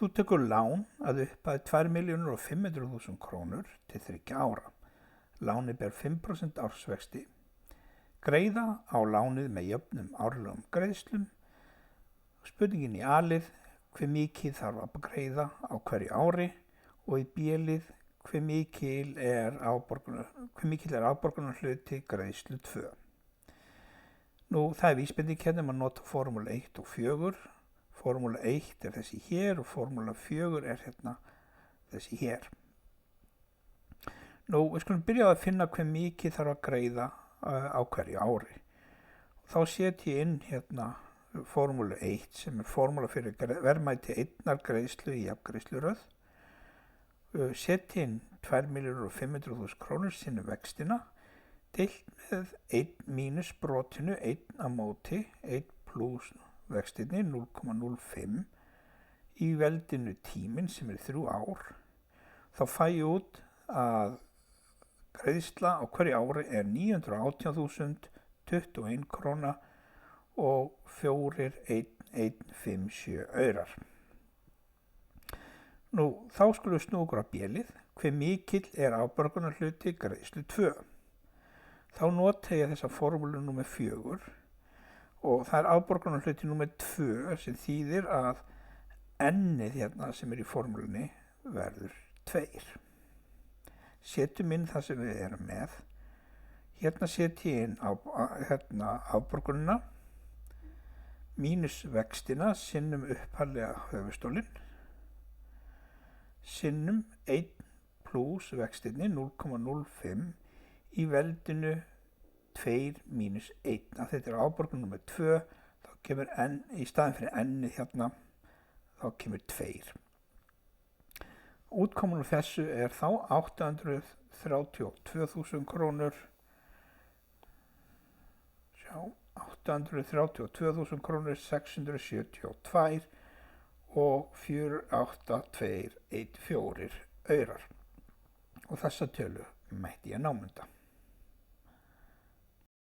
Þú tekur lán að upphæð 2.500.000 krónur til 3 ára. Lánið ber 5% ársvexti. Greiða á lánið með jöfnum árlegum greiðslum. Spurningin í A-lið, hve mikið þarf að greiða á hverju ári, og í B-lið, hve mikil er afborgunarhluti greiðslu 2. Nú, það vísbending hérna að nota formúlu 1 og 4. Formúla 1 er þessi hér og formúla 4 er hérna þessi hér. Nú, við skulum byrja að finna hve mikið þarf að greiða á hverju ári. Þá set ég inn hérna formúlu 1 sem er formúla fyrir verðmæti einnar greiðslu í jafngreiðsluröð. Set inn 2.500.000 krónur sinnum vextina, deilt með 1 mínus brotinu 1 á móti 1 pluss vextinni 0,05 í veldinu tíminn sem er 3 ár. Þá fæ ég út að greiðsla á hverju ári er 918.021 króna og 4.157 aurar. Nú, þá skulum við snúa okkur að B-lið, hve mikill er afborgunarhluti greiðslu 2. Þá nota ég þessa formúlu númer 4 og það er afborgunarhluti númer 2 sem þýðir að ennið hérna sem er í formúlunni verður 2. Setjum inn það sem við erum með. Hérna set ég inn afborgunina mínus vextina sinnum upphaflega höfuðstólinn sinnum 1 pluss vextinni 0,05 í veldinu 2 mínus 1. Þetta er afborgun nummer 2, þá kemur n, í staðin fyrir n hérna, þá kemur 2. Útkoman úr þessu er þá 832.000 krónur, 832.000 krónur 672 og 48214 aurar. Og þessa tölu mætti ég námunda.